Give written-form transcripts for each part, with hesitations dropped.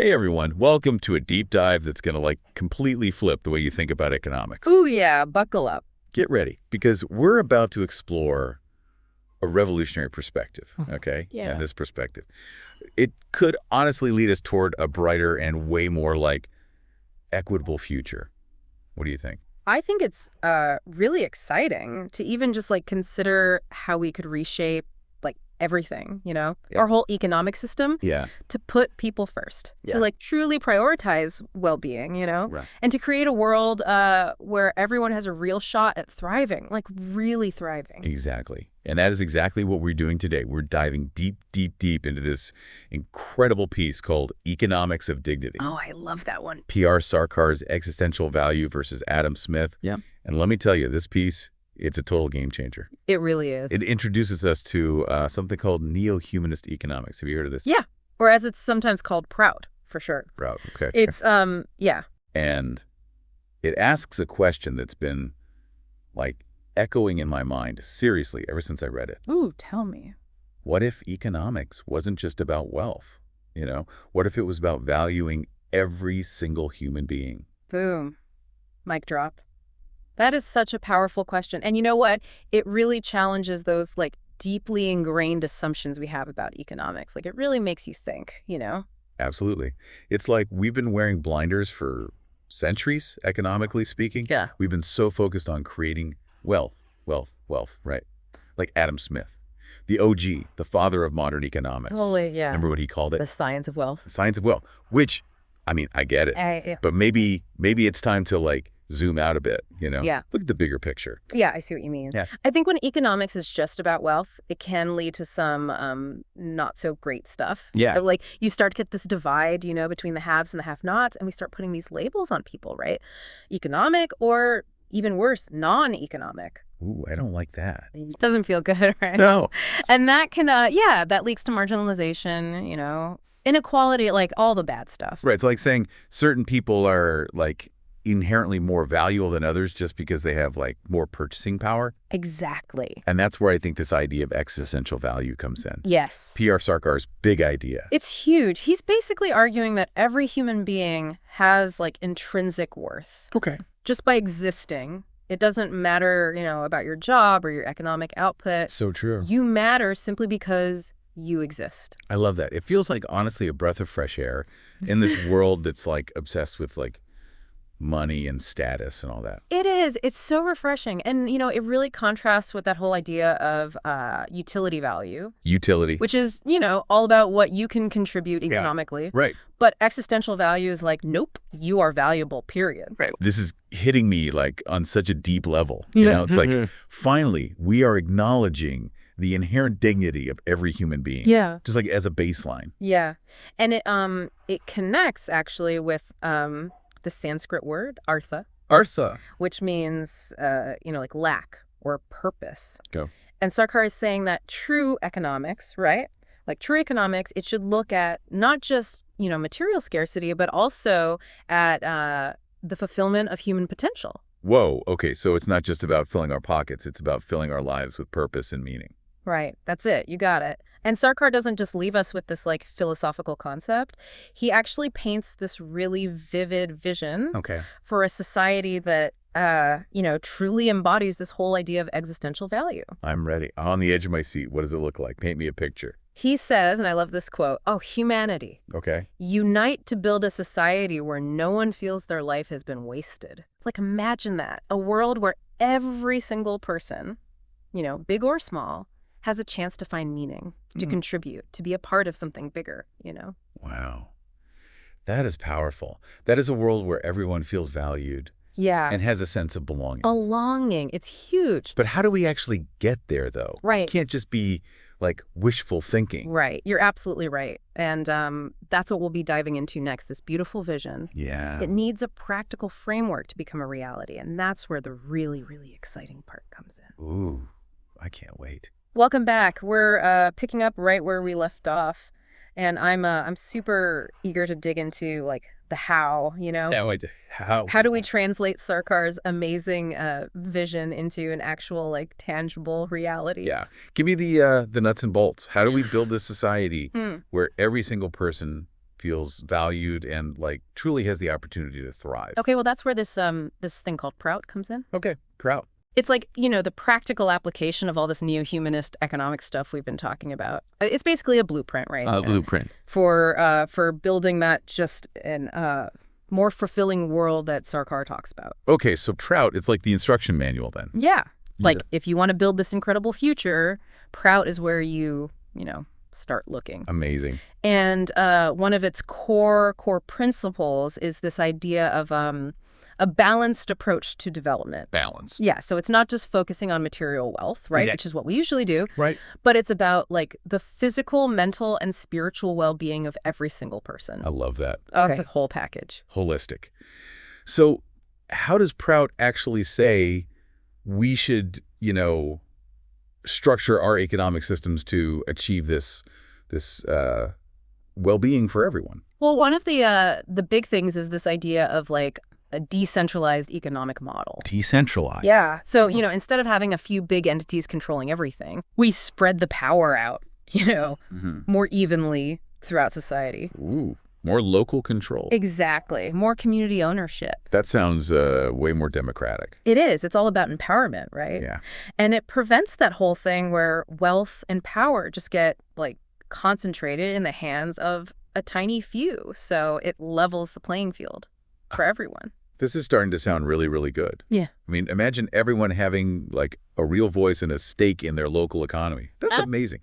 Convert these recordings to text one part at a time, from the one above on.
Hey everyone, welcome to a deep dive that's going to completely flip the way you think about economics. Ooh, yeah, buckle up. Get ready, because we're about to explore a revolutionary perspective, okay? Yeah. And this perspective, it could honestly lead us toward a brighter and way more equitable future. What do you think? I think it's really exciting to even just consider how we could reshape everything, Yeah. our whole economic system Yeah. to put people first, Yeah. to truly prioritize well-being, Right. and to create a world where everyone has a real shot at thriving, really thriving. Exactly. And that is exactly what we're doing today. We're diving deep, deep, deep into this incredible piece called Economics of Dignity. Oh, I love that one. P.R. Sarkar's Existential Value versus Adam Smith. Yeah. And let me tell you, this piece, it's a total game changer. It really is. It introduces us to something called Neo-Humanist economics. Have you heard of this? Yeah. Or as it's sometimes called, PROUT, for sure. PROUT, okay. It's, yeah. And it asks a question that's been, echoing in my mind, seriously, ever since I read it. Ooh, tell me. What if economics wasn't just about wealth? What if it was about valuing every single human being? Boom. Mic drop. That is such a powerful question. And you know what? It really challenges those deeply ingrained assumptions we have about economics. It really makes you think, Absolutely. It's like we've been wearing blinders for centuries, economically speaking. Yeah. We've been so focused on creating wealth, right? Like Adam Smith, the OG, the father of modern economics. Totally, yeah. Remember what he called it? The science of wealth. The science of wealth, which, I get it. Yeah. But maybe it's time to zoom out a bit, Yeah. Look at the bigger picture. Yeah, I see what you mean. Yeah. I think when economics is just about wealth, it can lead to some not so great stuff. Yeah. You start to get this divide, between the haves and the have-nots, and we start putting these labels on people, right? Economic or even worse, non-economic. Ooh, I don't like that. It doesn't feel good, right? No. And that can, that leads to marginalization, inequality, all the bad stuff. Right. It's like saying certain people are inherently more valuable than others just because they have more purchasing power. Exactly. And that's where I think this idea of existential value comes in. Yes. P.R. Sarkar's big idea. It's huge. He's basically arguing that every human being has intrinsic worth. Okay. Just by existing. It doesn't matter, about your job or your economic output. So true. You matter simply because you exist. I love that. It feels honestly, a breath of fresh air in this world that's obsessed with money and status and all that. It is. It's so refreshing. And, it really contrasts with that whole idea of utility value. Utility. Which is, all about what you can contribute economically. Yeah. Right. But existential value is nope, you are valuable, period. Right. This is hitting me on such a deep level. It's finally, we are acknowledging the inherent dignity of every human being. Yeah. Just as a baseline. Yeah. And it connects actually with the Sanskrit word, artha. Artha. Which means, lack or purpose. Go. And Sarkar is saying that true economics, right? True economics, it should look at not just, material scarcity, but also at the fulfillment of human potential. Whoa. Okay. So it's not just about filling our pockets. It's about filling our lives with purpose and meaning. Right. That's it. You got it. And Sarkar doesn't just leave us with this philosophical concept. He actually paints this really vivid vision for a society that, truly embodies this whole idea of existential value. I'm ready. On the edge of my seat. What does it look like? Paint me a picture. He says, and I love this quote, humanity. Okay. Unite to build a society where no one feels their life has been wasted. Imagine that. A world where every single person, big or small, has a chance to find meaning, to contribute, to be a part of something bigger, Wow. That is powerful. That is a world where everyone feels valued. Yeah. And has a sense of belonging. A longing. It's huge. But how do we actually get there, though? Right. It can't just be wishful thinking. Right. You're absolutely right. And that's what we'll be diving into next, this beautiful vision. Yeah. It needs a practical framework to become a reality. And that's where the really, really exciting part comes in. Ooh, I can't wait. Welcome back. We're picking up right where we left off, and I'm super eager to dig into the how. Yeah, how do we translate Sarkar's amazing vision into an actual tangible reality? Yeah, give me the nuts and bolts. How do we build this society where every single person feels valued, and like truly has the opportunity to thrive. Okay, well, that's where this thing called PROUT comes in. Okay, PROUT. It's like, the practical application of all this neo-humanist economic stuff we've been talking about. It's basically a blueprint, right? A blueprint. For building that just an more fulfilling world that Sarkar talks about. Okay, so PROUT, it's like the instruction manual then. Yeah. Like, if you want to build this incredible future, PROUT is where you start looking. Amazing. And one of its core principles is this idea of a balanced approach to development. Balance. Yeah, so it's not just focusing on material wealth, right, which is what we usually do. Right. But it's about, like, the physical, mental, and spiritual well-being of every single person. I love that. Okay. The whole package. Holistic. So how does PROUT actually say we should, structure our economic systems to achieve this well-being for everyone? Well, one of the big things is this idea of, like, a decentralized economic model. Decentralized. Yeah. So, instead of having a few big entities controlling everything, we spread the power out, more evenly throughout society. Ooh, more local control. Exactly. More community ownership. That sounds way more democratic. It is. It's all about empowerment, right? Yeah. And it prevents that whole thing where wealth and power just get, like, concentrated in the hands of a tiny few. So it levels the playing field for everyone. This is starting to sound really, really good. Yeah. I mean, imagine everyone having like a real voice and a stake in their local economy. That's amazing.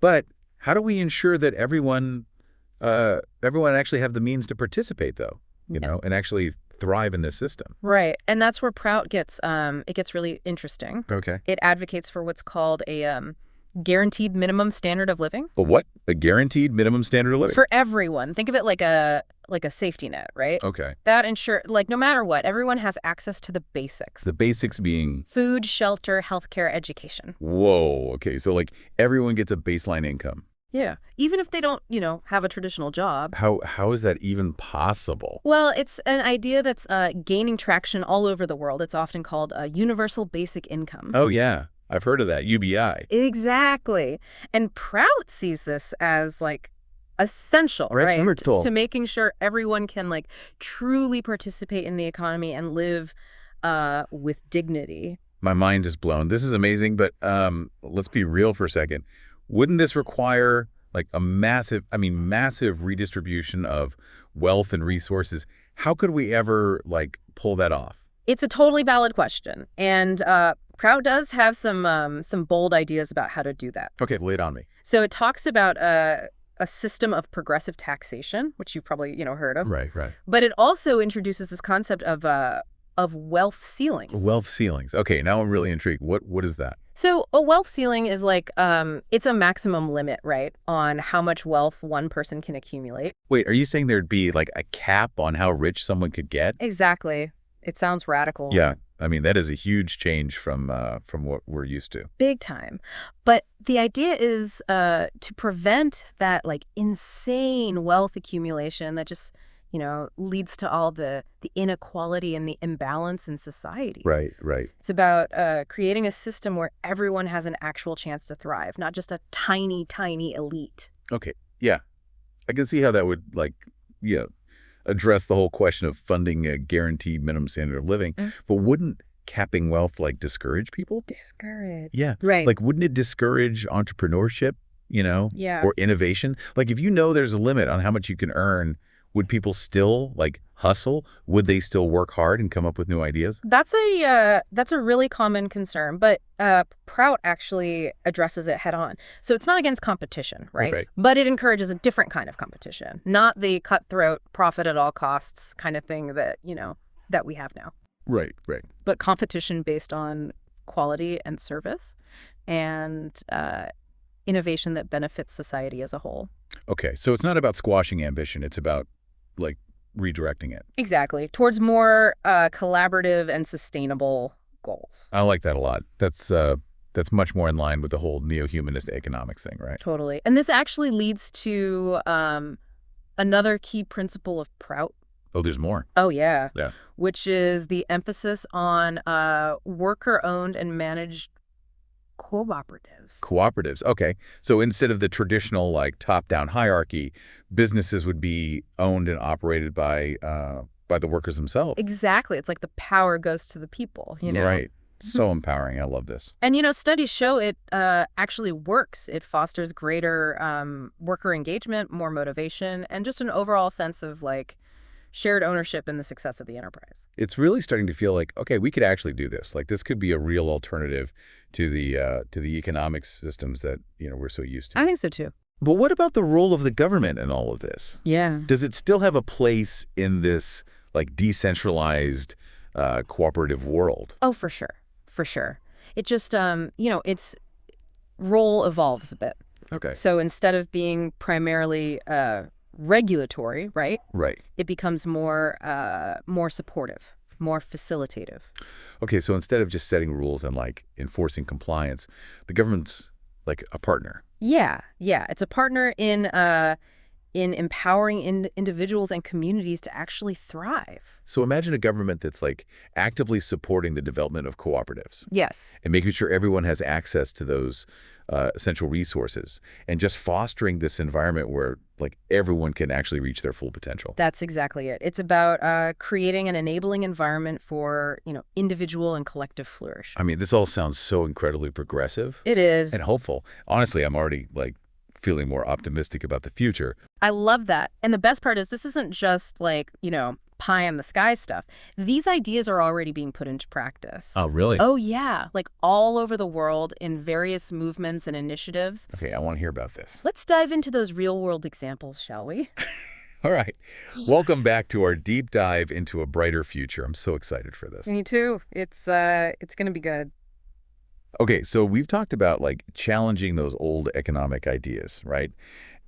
But how do we ensure that everyone actually have the means to participate, though, and actually thrive in this system? Right. And that's where PROUT gets really interesting. Okay. It advocates for what's called a guaranteed minimum standard of living. A what? A guaranteed minimum standard of living? For everyone. Think of it like a safety net, right? Okay. That ensure, like, no matter what, everyone has access to the basics. The basics being? Food, shelter, healthcare, education. Whoa. Okay. So like everyone gets a baseline income. Yeah. Even if they don't, have a traditional job. How is that even possible? Well, it's an idea that's gaining traction all over the world. It's often called a universal basic income. Oh, yeah. I've heard of that, UBI. Exactly. And PROUT sees this as, like, essential, right? To making sure everyone can, like, truly participate in the economy and live with dignity. My mind is blown. This is amazing, but let's be real for a second. Wouldn't this require, like, a massive redistribution of wealth and resources? How could we ever, like, pull that off? It's a totally valid question. And PROUT does have some bold ideas about how to do that. Okay, lay it on me. So it talks about a system of progressive taxation, which you've probably heard of. Right. But it also introduces this concept of wealth ceilings. Wealth ceilings. Okay, now I'm really intrigued. What is that? So a wealth ceiling is like it's a maximum limit, right, on how much wealth one person can accumulate. Wait, are you saying there'd be like a cap on how rich someone could get? Exactly. It sounds radical. Yeah. I mean, that is a huge change from what we're used to. Big time. But the idea is to prevent that, like, insane wealth accumulation that just, leads to all the inequality and the imbalance in society. Right. It's about creating a system where everyone has an actual chance to thrive, not just a tiny, tiny elite. Okay. Yeah. I can see how that would, like, address the whole question of funding a guaranteed minimum standard of living. But wouldn't capping wealth, like, discourage people? Discourage. Yeah. Right. Like, wouldn't it discourage entrepreneurship, Yeah. or innovation? Like, if there's a limit on how much you can earn, would people still, like, hustle? Would they still work hard and come up with new ideas? That's a really common concern, but PROUT actually addresses it head on. So it's not against competition, right? Okay. But it encourages a different kind of competition, not the cutthroat, profit at all costs kind of thing that, that we have now. Right. But competition based on quality and service and innovation that benefits society as a whole. Okay, so it's not about squashing ambition. It's about, like, redirecting it. Exactly. Towards more collaborative and sustainable goals. I like that a lot. That's much more in line with the whole neo-humanist economics thing, right? Totally. And this actually leads to another key principle of PROUT. Oh, there's more. Oh, yeah. Yeah. Which is the emphasis on worker-owned and managed cooperatives. Cooperatives. Okay. So instead of the traditional like top-down hierarchy, businesses would be owned and operated by the workers themselves. Exactly. It's like the power goes to the people, you know? Right. So empowering. I love this. And, you know, studies show it actually works. It fosters greater worker engagement, more motivation, and just an overall sense of, like, shared ownership in the success of the enterprise. It's really starting to feel like, okay, we could actually do this. Like this could be a real alternative to the economic systems that, we're so used to. I think so, too. But what about the role of the government in all of this? Yeah. Does it still have a place in this like decentralized cooperative world? Oh, for sure. For sure. It just, its role evolves a bit. Okay. So instead of being primarily regulatory, right? Right. It becomes more supportive, more facilitative. Okay, so instead of just setting rules and like enforcing compliance, the government's like a partner. Yeah. It's a partner in empowering individuals and communities to actually thrive. So imagine a government that's like actively supporting the development of cooperatives. Yes. And making sure everyone has access to those essential resources and just fostering this environment where like everyone can actually reach their full potential. That's exactly it. It's about creating an enabling environment for, individual and collective flourish. I mean, this all sounds so incredibly progressive. It is. And hopeful. Honestly, I'm already like feeling more optimistic about the future. I love that. And the best part is this isn't just like, pie in the sky stuff. These ideas are already being put into practice. Oh, really? Oh, yeah. Like all over the world in various movements and initiatives. Okay, I want to hear about this. Let's dive into those real-world examples, shall we? All right. Welcome back to our deep dive into a brighter future. I'm so excited for this. Me too. It's going to be good. Okay, so we've talked about like challenging those old economic ideas, right?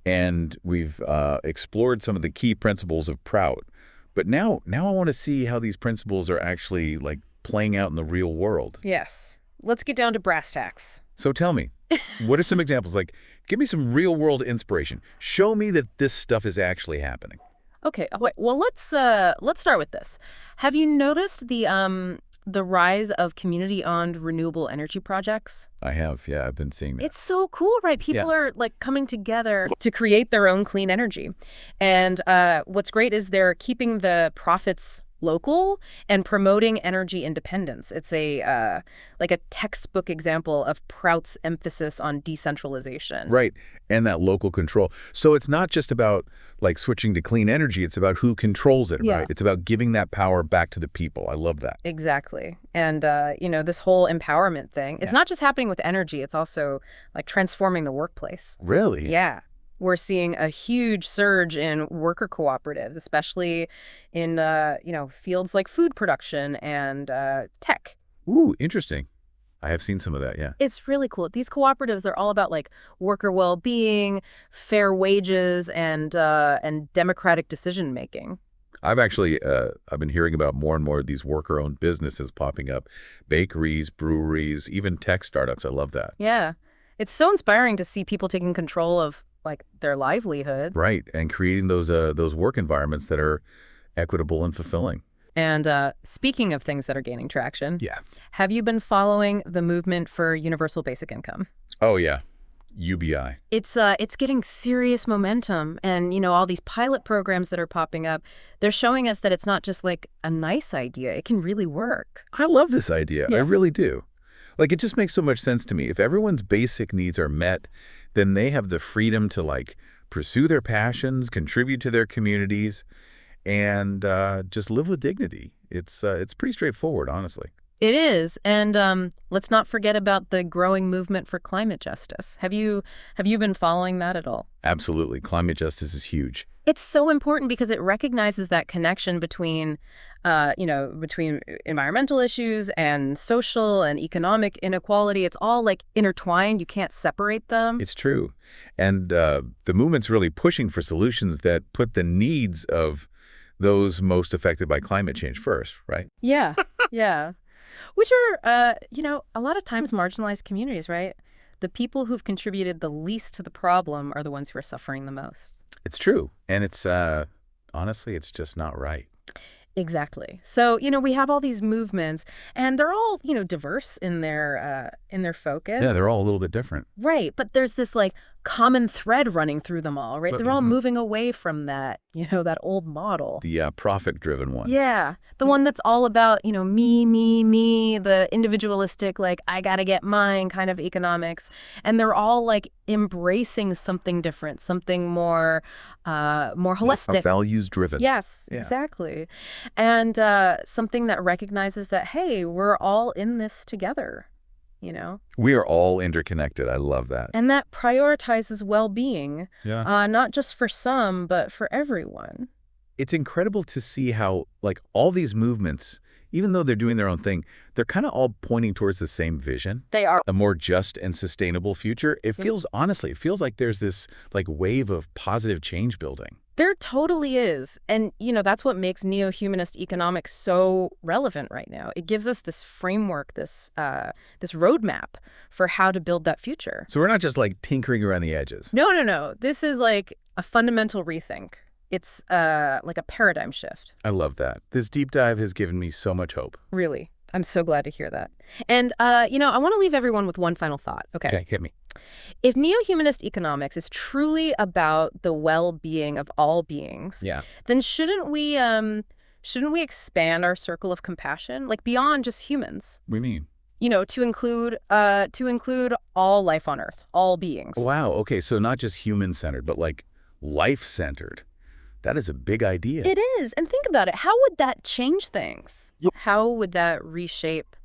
And we've explored some of the key principles of PROUT. But now I want to see how these principles are actually like playing out in the real world. Yes. Let's get down to brass tacks. So tell me, what are some examples? Like, give me some real world inspiration. Show me that this stuff is actually happening. Okay. Wait. Well, let's start with this. Have you noticed the rise of community-owned renewable energy projects? I have. Yeah, I've been seeing that. It's so cool, right? People are like coming together to create their own clean energy. And what's great is they're keeping the profits local and promoting energy independence. It's a textbook example of PROUT's emphasis on decentralization. Right. And that local control. So it's not just about like switching to clean energy. It's about who controls it, right? It's about giving that power back to the people. I love that. Exactly. And, this whole empowerment thing, it's not just happening with energy. It's also like transforming the workplace. Really? Yeah. We're seeing a huge surge in worker cooperatives, especially in, fields like food production and tech. Ooh, interesting. I have seen some of that, yeah. It's really cool. These cooperatives are all about like worker well-being, fair wages, and democratic decision-making. I've been hearing about more and more of these worker-owned businesses popping up. Bakeries, breweries, even tech startups. I love that. Yeah. It's so inspiring to see people taking control of like their livelihood. Right, and creating those work environments that are equitable and fulfilling. And speaking of things that are gaining traction, have you been following the movement for universal basic income? Oh, yeah. UBI. It's getting serious momentum, and all these pilot programs that are popping up, they're showing us that it's not just like a nice idea, it can really work. I love this idea. I really do. Like, it just makes so much sense to me. If everyone's basic needs are met, then they have the freedom to like pursue their passions, contribute to their communities, and just live with dignity. It's pretty straightforward, honestly. It is. And let's not forget about the growing movement for climate justice. Have you been following that at all? Absolutely. Climate justice is huge. It's so important because it recognizes that connection between environmental issues and social and economic inequality. It's all like intertwined. You can't separate them. It's true. And the movement's really pushing for solutions that put the needs of those most affected by climate change first, right? Yeah. Yeah. Which are, a lot of times marginalized communities, right? The people who've contributed the least to the problem are the ones who are suffering the most. It's true. And it's, honestly, it's just not right. Exactly. So, we have all these movements, and they're all, diverse in their in their focus. Yeah, they're all a little bit different. Right, but there's this like common thread running through them all, right? They're all moving away from that, that old model. The profit-driven one. Yeah, the one that's all about, me, the individualistic, like, I gotta get mine kind of economics. And they're all like embracing something different, something more holistic. Values-driven. Yes, exactly. And something that recognizes that, hey, we're all in this together. We are all interconnected. I love that. And that prioritizes well-being, yeah. Not just for some, but for everyone. It's incredible to see how, like, all these movements, even though they're doing their own thing, they're kind of all pointing towards the same vision. They are. A more just and sustainable future. It feels, honestly, it feels like there's this, like, wave of positive change building. There totally is. And, that's what makes neo-humanist economics so relevant right now. It gives us this framework, this roadmap for how to build that future. So we're not just, like, tinkering around the edges. No. This is, like, a fundamental rethink. It's like a paradigm shift. I love that. This deep dive has given me so much hope. Really. I'm so glad to hear that. And, I want to leave everyone with one final thought. Okay, hit me. If neo-humanist economics is truly about the well-being of all beings, then shouldn't we expand our circle of compassion, like beyond just humans? What do you mean? To include all life on Earth, all beings. Wow. Okay, so not just human-centered, but like life-centered. That is a big idea. It is. And think about it. How would that change things? How would that reshape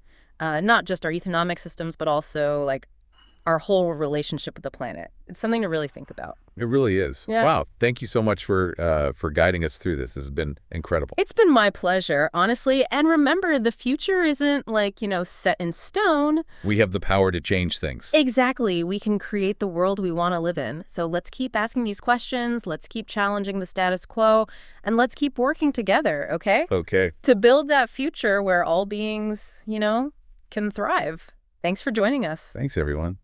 not just our economic systems, but also like our whole relationship with the planet? It's something to really think about. It really is. Yeah. Wow. Thank you so much for guiding us through this. This has been incredible. It's been my pleasure, honestly. And remember, the future isn't like, set in stone. We have the power to change things. Exactly. We can create the world we want to live in. So let's keep asking these questions. Let's keep challenging the status quo. And let's keep working together, okay? Okay. To build that future where all beings, can thrive. Thanks for joining us. Thanks, everyone.